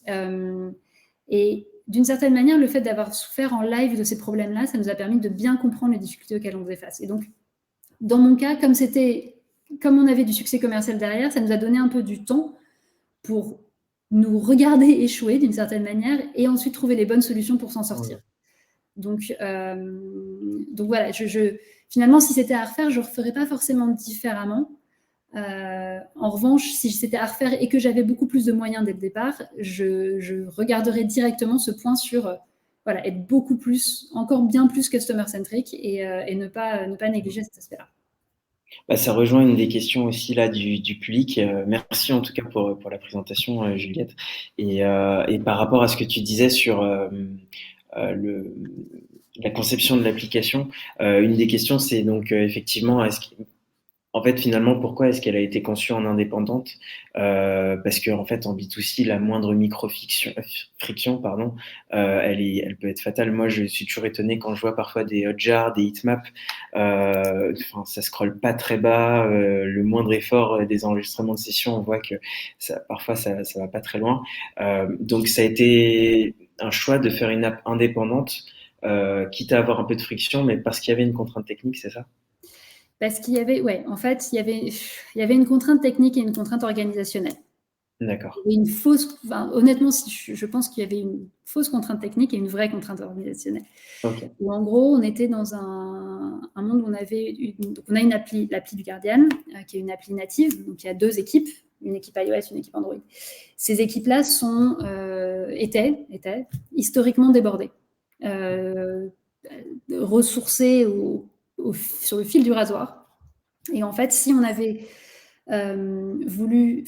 Et d'une certaine manière, le fait d'avoir souffert en live de ces problèmes-là, ça nous a permis de bien comprendre les difficultés auxquelles on faisait face. Et donc, dans mon cas, comme on avait du succès commercial derrière, ça nous a donné un peu du temps pour nous regarder échouer d'une certaine manière et ensuite trouver les bonnes solutions pour s'en sortir. Donc voilà, finalement, si c'était à refaire, je ne referais pas forcément différemment. En revanche, si c'était à refaire et que j'avais beaucoup plus de moyens dès le départ, je regarderais directement ce point sur voilà, être beaucoup plus, encore bien plus customer-centric et ne pas négliger cet aspect-là. Bah, ça rejoint une des questions aussi là du public. Merci en tout cas pour la présentation, Juliette. Et par rapport à ce que tu disais sur le, la conception de l'application, une des questions c'est donc effectivement, en fait, finalement, pourquoi est-ce qu'elle a été conçue en indépendante? Parce que en fait, en B2C, la moindre friction, pardon, elle peut être fatale. Moi, je suis toujours étonné quand je vois parfois des hotjars, des heatmaps. Enfin, ça scrolle pas très bas. Le moindre effort des enregistrements de session, on voit que parfois, ça va pas très loin. Donc, ça a été un choix de faire une app indépendante, quitte à avoir un peu de friction, mais parce qu'il y avait une contrainte technique, c'est ça? Parce qu'il y avait, ouais, en fait, il y avait une contrainte technique et une contrainte organisationnelle. D'accord. Il y avait une fausse, enfin, honnêtement, je pense qu'il y avait une fausse contrainte technique et une vraie contrainte organisationnelle. Ok. Où en gros, on était dans un monde où on avait donc on a une appli, l'appli du Guardian, qui est une appli native. Donc il y a 2 équipes, une équipe iOS, une équipe Android. Ces équipes-là étaient historiquement débordées, ressourcées sur le fil du rasoir. Et en fait, si on avait voulu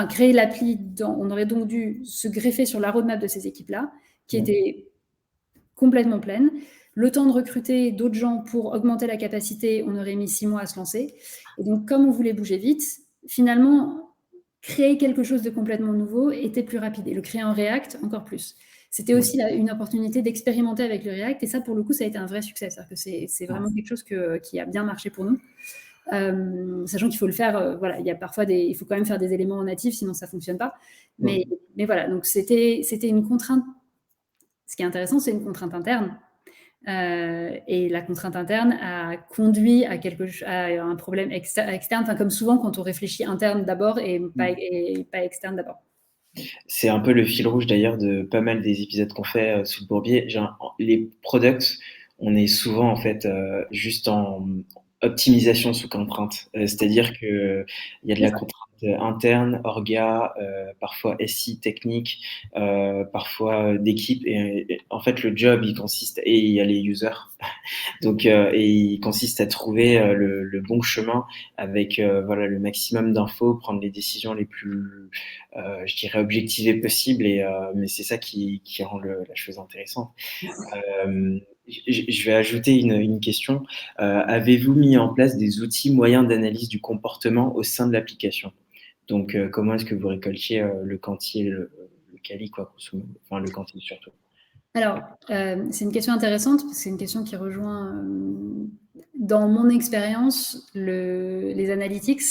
créer l'appli, on aurait donc dû se greffer sur la roadmap de ces équipes-là, qui était complètement pleine. Le temps de recruter d'autres gens pour augmenter la capacité, on aurait mis 6 mois à se lancer. Et donc, comme on voulait bouger vite, finalement, créer quelque chose de complètement nouveau était plus rapide. Et le créer en React, encore plus. C'était aussi une opportunité d'expérimenter avec le React. Et ça, pour le coup, ça a été un vrai succès. C'est-à-dire que c'est vraiment quelque chose qui a bien marché pour nous. Sachant qu'il faut le faire, voilà, il faut quand même faire des éléments en natif, sinon ça ne fonctionne pas. Mais voilà, donc c'était une contrainte. Ce qui est intéressant, c'est une contrainte interne. Et la contrainte interne a conduit à un problème externe, enfin, comme souvent quand on réfléchit interne d'abord et pas externe d'abord. C'est un peu le fil rouge d'ailleurs de pas mal des épisodes qu'on fait sous le bourbier. Genre, les products, on est souvent en fait juste en optimisation sous contrainte. C'est-à-dire que il y a de la contrainte interne, orga, parfois SI technique, parfois d'équipe. Et en fait, le job, il consiste, et il y a les users. Donc, et il consiste à trouver le bon chemin avec voilà le maximum d'infos, prendre les décisions les plus, je dirais, objectivées possibles. Mais c'est ça qui rend la chose intéressante. Je vais ajouter une question. Avez-vous mis en place des outils moyens d'analyse du comportement au sein de l'application? Donc, comment est-ce que vous récoltiez le quanti et le quali, quoi, grosso modo. Enfin, le quanti surtout. Alors, c'est une question intéressante, parce que c'est une question qui rejoint, dans mon expérience, les analytics,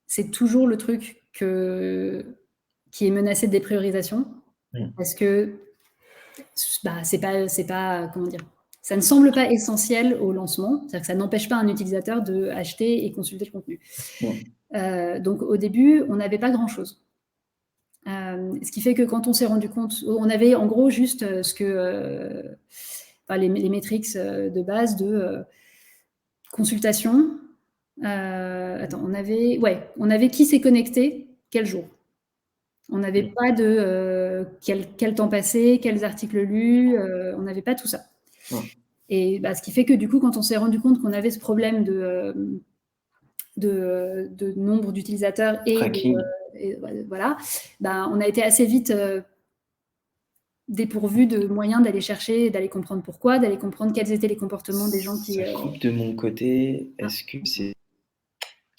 c'est toujours le truc qui est menacé de dépriorisation, parce que c'est pas, comment dire, ça ne semble pas essentiel au lancement, c'est-à-dire que ça n'empêche pas un utilisateur d'acheter et consulter le contenu. Donc au début, on n'avait pas grand-chose. Ce qui fait que quand on s'est rendu compte, on avait en gros juste les métriques de base de consultation. On avait qui s'est connecté quel jour. On n'avait pas de quel temps passé, quels articles lus, on n'avait pas tout ça. Et ce qui fait que du coup, quand on s'est rendu compte qu'on avait ce problème de nombre d'utilisateurs voilà, on a été assez vite dépourvu de moyens d'aller chercher, d'aller comprendre pourquoi, d'aller comprendre quels étaient les comportements des gens qui... Ça coupe de mon côté. Est-ce que c'est...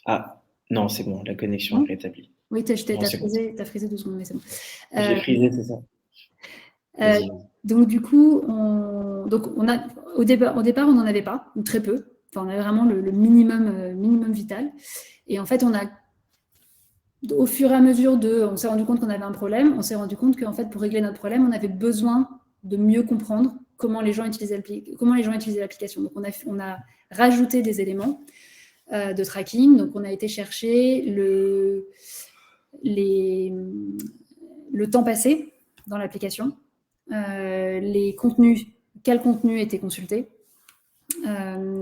Ah, non, c'est bon, la connexion est rétablie. Oui, t'as frisé 2 secondes, mais c'est bon. J'ai frisé, c'est ça. Donc du coup, au départ, on n'en avait pas, ou très peu. Enfin, on avait vraiment le minimum vital. Et en fait, au fur et à mesure on s'est rendu compte qu'on avait un problème, on s'est rendu compte qu'en fait, pour régler notre problème, on avait besoin de mieux comprendre comment les gens utilisaient l'application. Donc, on a rajouté des éléments de tracking. Donc, on a été chercher le temps passé dans l'application, les contenus, quel contenu était consulté,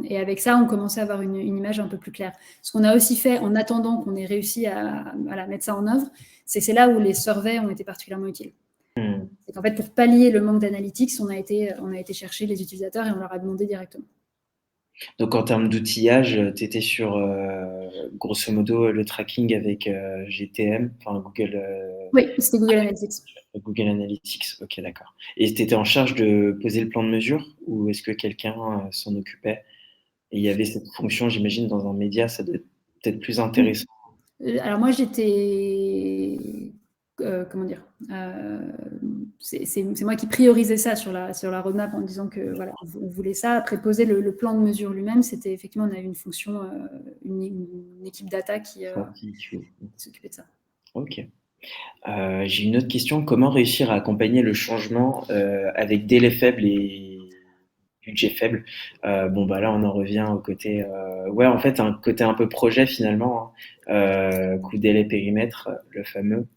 Et avec ça, on commençait à avoir une image un peu plus claire. Ce qu'on a aussi fait en attendant qu'on ait réussi à mettre ça en œuvre, c'est là où les surveys ont été particulièrement utiles. C'est qu'en fait, pour pallier le manque d'analytics, on a été chercher les utilisateurs et on leur a demandé directement. Donc en termes d'outillage, tu étais sur grosso modo le tracking avec GTM, enfin Google. Oui, c'était Google Analytics. Google Analytics, ok, d'accord. Et tu étais en charge de poser le plan de mesure ou est-ce que quelqu'un s'en occupait? Et il y avait cette fonction, j'imagine, dans un média, ça doit être peut-être plus intéressant. Alors moi, j'étais, comment dire, c'est moi qui priorisais ça sur la roadmap en disant que voilà, on voulait ça. Après, poser le plan de mesure lui-même, c'était effectivement, on avait une fonction, une équipe data qui s'occupait de ça. Ok. J'ai une autre question. Comment réussir à accompagner le changement avec délai faible et budget faible? Bon, bah là, on en revient au côté, ouais, en fait, un côté un peu projet finalement, hein. Coût, délai, périmètre, le fameux.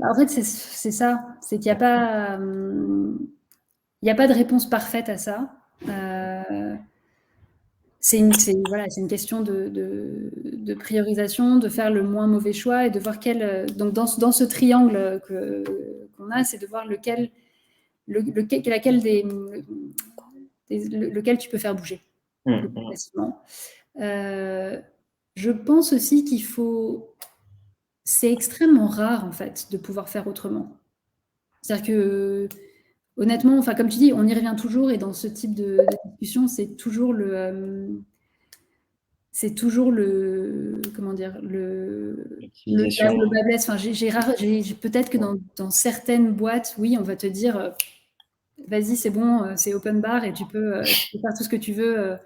En fait, c'est ça. C'est qu'il n'y a pas, il n'y a pas de réponse parfaite à ça. C'est une question de priorisation, de faire le moins mauvais choix et de voir donc dans ce triangle qu'on a, c'est de voir lequel tu peux faire bouger le plus facilement. Je pense aussi c'est extrêmement rare en fait de pouvoir faire autrement. C'est-à-dire que honnêtement, enfin comme tu dis, on y revient toujours et dans ce type de discussion, c'est toujours comment dire, là où le bas blesse. Enfin, peut-être que dans certaines boîtes, oui, on va te dire, vas-y, c'est bon, c'est open bar et tu peux faire tout ce que tu veux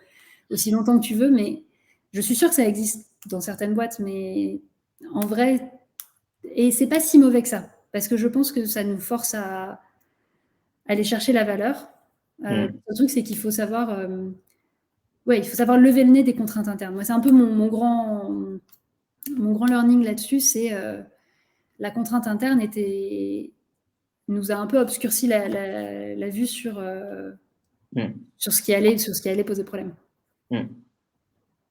aussi longtemps que tu veux. Mais je suis sûre que ça existe dans certaines boîtes, mais en vrai, et c'est pas si mauvais que ça, parce que je pense que ça nous force à aller chercher la valeur. Le truc, c'est qu'il faut savoir. Il faut savoir lever le nez des contraintes internes. Moi, c'est un peu mon grand learning là-dessus, c'est la contrainte interne nous a un peu obscurci la vue sur ce qui allait poser problème.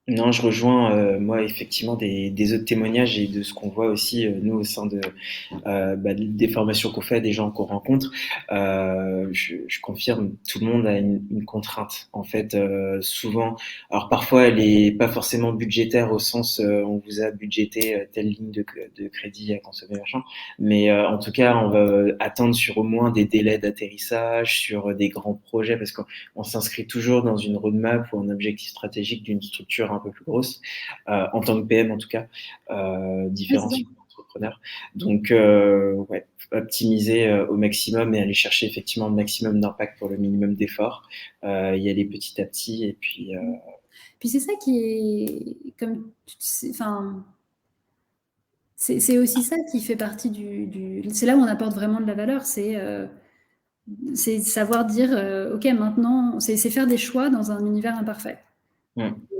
Non, je rejoins, moi, effectivement, des autres témoignages et de ce qu'on voit aussi, nous, au sein des formations qu'on fait, des gens qu'on rencontre. Je confirme, tout le monde a une contrainte. En fait, souvent, alors parfois, elle est pas forcément budgétaire au sens, on vous a budgété telle ligne de crédit à consommer, machin. Mais en tout cas, on va attendre sur au moins des délais d'atterrissage, sur des grands projets, parce qu'on s'inscrit toujours dans une roadmap ou un objectif stratégique d'une structure un peu plus grosse, en tant que PM en tout cas, différencié d'entrepreneur. Donc, ouais, optimiser au maximum et aller chercher effectivement le maximum d'impact pour le minimum d'efforts, y aller petit à petit et puis. Puis c'est ça qui est, comme tu sais, enfin. C'est aussi ça qui fait partie c'est là où on apporte vraiment de la valeur, c'est savoir dire, ok, maintenant, c'est faire des choix dans un univers imparfait.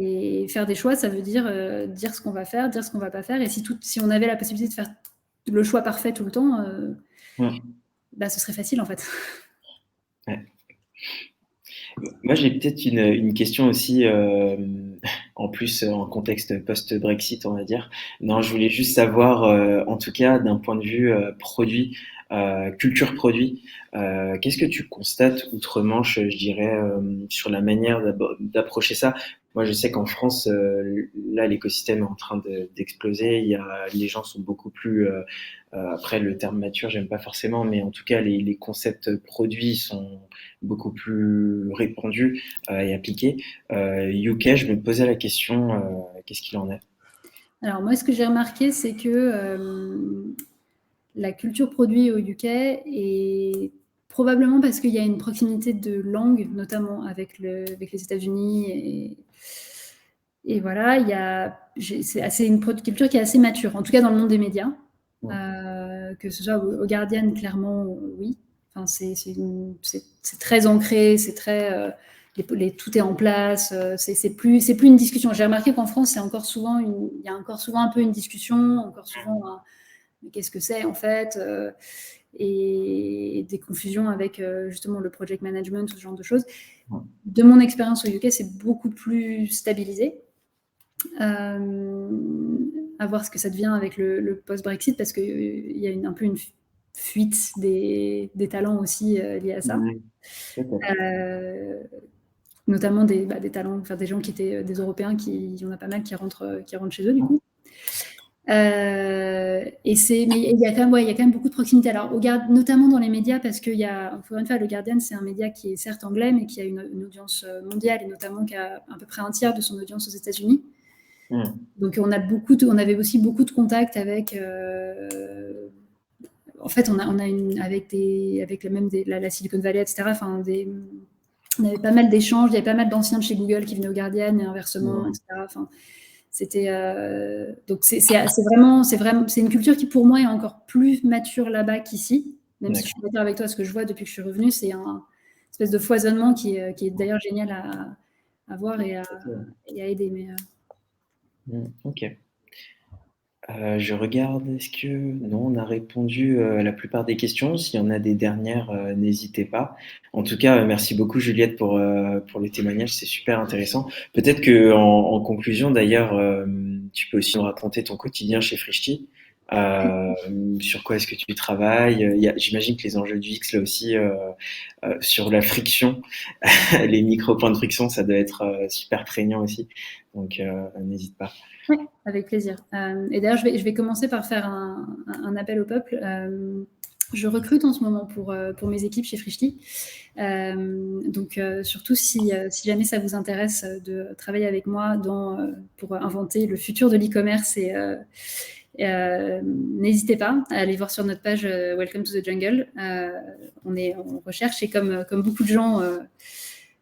Et faire des choix, ça veut dire dire ce qu'on va faire, dire ce qu'on va pas faire. Et si on avait la possibilité de faire le choix parfait tout le temps, ce serait facile en fait. Ouais. Moi, j'ai peut-être une question aussi, en plus, en contexte post-Brexit, on va dire. Non, je voulais juste savoir, en tout cas, d'un point de vue produit, culture produit, qu'est-ce que tu constates outre-Manche, je dirais, sur la manière d'approcher ça? Moi, je sais qu'en France, là, l'écosystème est en train d'exploser. Les gens sont beaucoup plus, après le terme mature, j'aime pas forcément, mais en tout cas, les concepts produits sont beaucoup plus répandus et appliqués. UK, je me posais la question, qu'est-ce qu'il en est? Alors moi, ce que j'ai remarqué, c'est que la culture produit au UK est probablement parce qu'il y a une proximité de langue, notamment avec les États-Unis et voilà, c'est une culture qui est assez mature, en tout cas dans le monde des médias. Que ce soit au Guardian, clairement, oui. Enfin, c'est très ancré, c'est très tout est en place. C'est plus une discussion. J'ai remarqué qu'en France, il y a encore souvent un peu une discussion, encore souvent mais qu'est-ce que c'est en fait et des confusions avec justement le project management, ce genre de choses. Ouais. De mon expérience au UK, c'est beaucoup plus stabilisé. À voir ce que ça devient avec le post-Brexit, parce qu'il y a un peu une fuite des talents aussi liés à ça. Notamment des talents, enfin des gens qui étaient des Européens, il y en a pas mal qui rentrent chez eux du coup. Mais il y a quand même beaucoup de proximité. Alors, notamment dans les médias, parce qu'il y a, encore une fois, le Guardian, c'est un média qui est certes anglais, mais qui a une audience mondiale, et notamment qui a à peu près un tiers de son audience aux États-Unis. Donc, on avait aussi beaucoup de contacts avec. En fait, on a avec la Silicon Valley, etc. Enfin, on avait pas mal d'échanges. Il y avait pas mal d'anciens de chez Google qui venaient au Guardian et inversement, etc. Enfin, c'était donc c'est une culture qui pour moi est encore plus mature là-bas qu'ici, même si je suis d'accord avec toi. Ce que je vois depuis que je suis revenue, c'est un espèce de foisonnement qui est d'ailleurs génial à voir et à aider. Mais ok. Je regarde, est-ce que non, on a répondu à la plupart des questions. S'il y en a des dernières, n'hésitez pas. En tout cas, merci beaucoup Juliette pour le témoignage, c'est super intéressant. Peut-être que en conclusion d'ailleurs, tu peux aussi nous raconter ton quotidien chez Frishti. Sur quoi est-ce que tu travailles? J'imagine que les enjeux du X là aussi, sur la friction, les micro-points de friction, ça doit être super prégnant aussi. Donc n'hésite pas. Oui, avec plaisir. Et d'ailleurs, je vais commencer par faire un appel au peuple. Je recrute en ce moment pour mes équipes chez Frishti. Donc, surtout si jamais ça vous intéresse de travailler avec moi pour inventer le futur de l'e-commerce, n'hésitez pas à aller voir sur notre page Welcome to the Jungle. On recherche, et comme beaucoup de gens,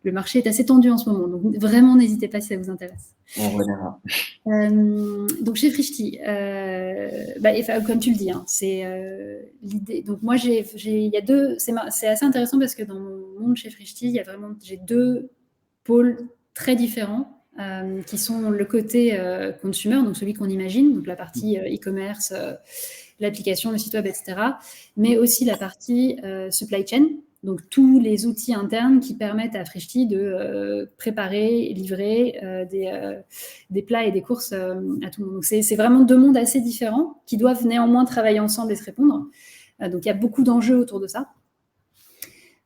le marché est assez tendu en ce moment. Donc, vraiment, n'hésitez pas si ça vous intéresse. On reviendra. Donc chez Frishti, comme tu le dis, hein, c'est l'idée. Donc moi il y a deux. C'est assez intéressant parce que dans mon monde chez Frishti, j'ai deux pôles très différents qui sont le côté consumer, donc celui qu'on imagine, donc la partie e-commerce, l'application, le site web, etc. Mais aussi la partie supply chain. Donc, tous les outils internes qui permettent à Frishti de préparer et livrer des plats et des courses à tout le monde. Donc, c'est vraiment deux mondes assez différents qui doivent néanmoins travailler ensemble et se répondre. Donc, il y a beaucoup d'enjeux autour de ça.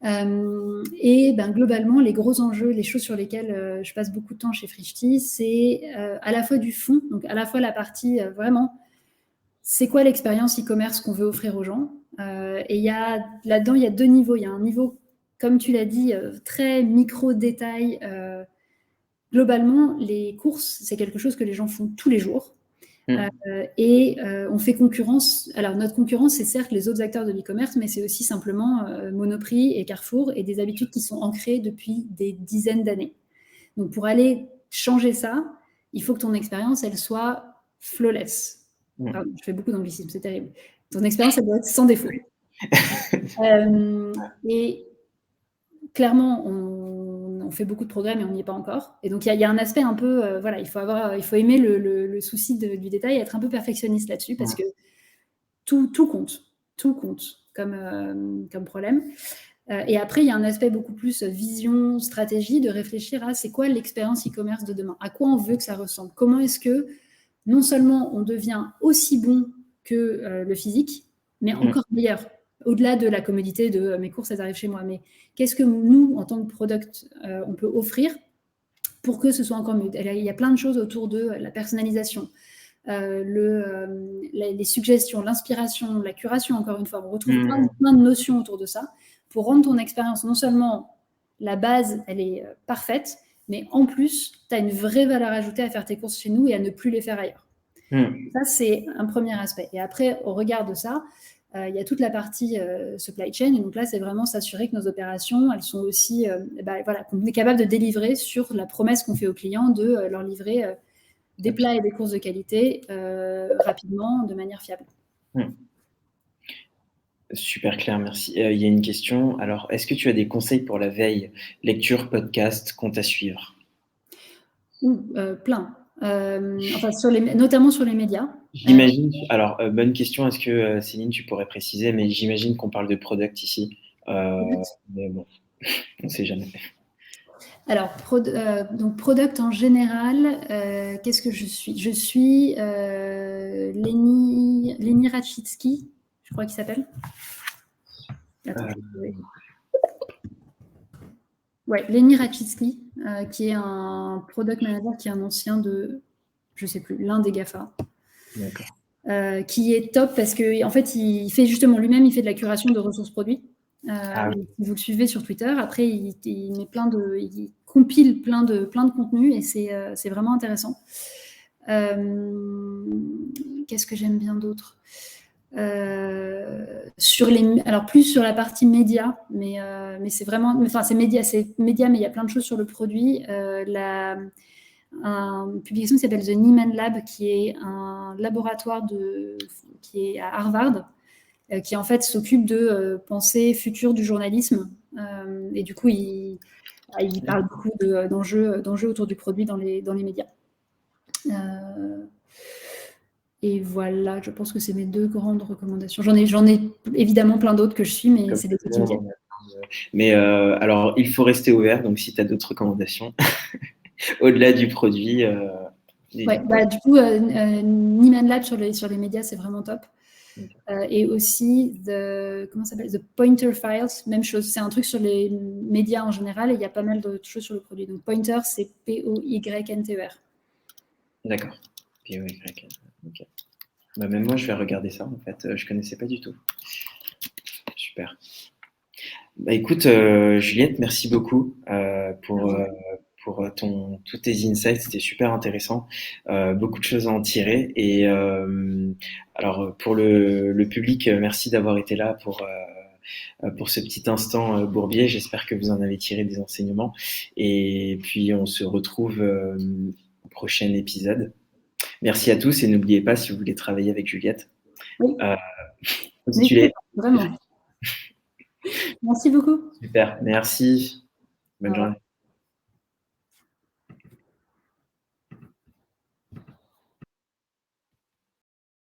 Et globalement, les gros enjeux, les choses sur lesquelles je passe beaucoup de temps chez Frishti, c'est à la fois du fond, donc à la fois la partie vraiment, c'est quoi l'expérience e-commerce qu'on veut offrir aux gens. Et là-dedans, il y a deux niveaux. Il y a un niveau, comme tu l'as dit, très micro-détail. Globalement, les courses, c'est quelque chose que les gens font tous les jours. Et on fait concurrence. Alors, notre concurrence, c'est certes les autres acteurs de l'e-commerce, mais c'est aussi simplement Monoprix et Carrefour, et des habitudes qui sont ancrées depuis des dizaines d'années. Donc, pour aller changer ça, il faut que ton expérience, elle soit flawless. Pardon, je fais beaucoup d'anglicisme, c'est terrible. Ton expérience, elle doit être sans défaut. Et clairement, on fait beaucoup de progrès, mais on n'y est pas encore. Et donc, il y a un aspect un peu, il faut aimer le souci du détail et être un peu perfectionniste là-dessus, parce que tout compte comme problème. Et après, il y a un aspect beaucoup plus vision, stratégie, de réfléchir à c'est quoi l'expérience e-commerce de demain, à quoi on veut que ça ressemble, comment est-ce que non seulement on devient aussi bon que le physique, mais encore meilleur, au-delà de la commodité de mes courses, elles arrivent chez moi. Mais qu'est-ce que nous, en tant que product, on peut offrir pour que ce soit encore mieux? Il y a plein de choses autour de la personnalisation, les suggestions, l'inspiration, la curation, encore une fois. On retrouve plein de notions autour de ça pour rendre ton expérience, non seulement la base, elle est parfaite, mais en plus, tu as une vraie valeur ajoutée à faire tes courses chez nous et à ne plus les faire ailleurs. Ça, c'est un premier aspect. Et après, au regard de ça, il y a toute la partie supply chain. Et donc là, c'est vraiment s'assurer que nos opérations, elles sont aussi, qu'on est capable de délivrer sur la promesse qu'on fait aux clients de leur livrer des plats et des courses de qualité rapidement, de manière fiable. Super clair, merci. Il y a une question. Alors, est-ce que tu as des conseils pour la veille, lecture, podcast, compte à suivre? Plein. Notamment sur les médias. J'imagine. Alors, bonne question. Est-ce que Céline, tu pourrais préciser? Mais j'imagine qu'on parle de product ici. Mais bon, on ne sait jamais. Alors, donc product en général, qu'est-ce que je suis? Je suis Leni Rachitsky, je crois qu'il s'appelle. Attends, je vais trouver. Ouais, Leni Rachitsky, qui est un product manager, qui est un ancien de, je sais plus, l'un des GAFA. D'accord. Qui est top parce que en fait, il fait justement lui-même, il fait de la curation de ressources produits. Oui. Vous le suivez sur Twitter. Après, il met il compile plein de contenus et c'est vraiment intéressant. Qu'est-ce que j'aime bien d'autre? Alors plus sur la partie média, mais c'est vraiment, enfin c'est média, mais il y a plein de choses sur le produit. Une publication qui s'appelle The Nieman Lab, qui est un laboratoire qui est à Harvard, qui en fait s'occupe de pensée future du journalisme. Et du coup, il parle beaucoup d'enjeux autour du produit dans les médias. Et voilà, je pense que c'est mes 2 grandes recommandations. J'en ai évidemment plein d'autres que je suis, mais c'est des trucs qui me viennent. Mais alors, il faut rester ouvert. Donc, si tu as d'autres recommandations, au-delà du produit. Ouais, du coup, Nieman Lab sur les médias, c'est vraiment top. Et aussi, comment ça s'appelle? The Pointer Files, même chose. C'est un truc sur les médias en général et il y a pas mal d'autres choses sur le produit. Donc, Pointer, c'est P-O-Y-N-T-E-R. D'accord. P-O-Y-N. Ok. Bah, même moi, je vais regarder ça, en fait. Je connaissais pas du tout. Super. Bah, écoute, Juliette, merci beaucoup pour tous tes insights. C'était super intéressant. Beaucoup de choses à en tirer. Et alors, pour le public, merci d'avoir été là pour ce petit instant Bourbier. J'espère que vous en avez tiré des enseignements. Et puis, on se retrouve au prochain épisode. Merci à tous et n'oubliez pas, si vous voulez travailler avec Juliette, Oui. postulez. Vraiment. Merci beaucoup. Super, merci. Bonne journée.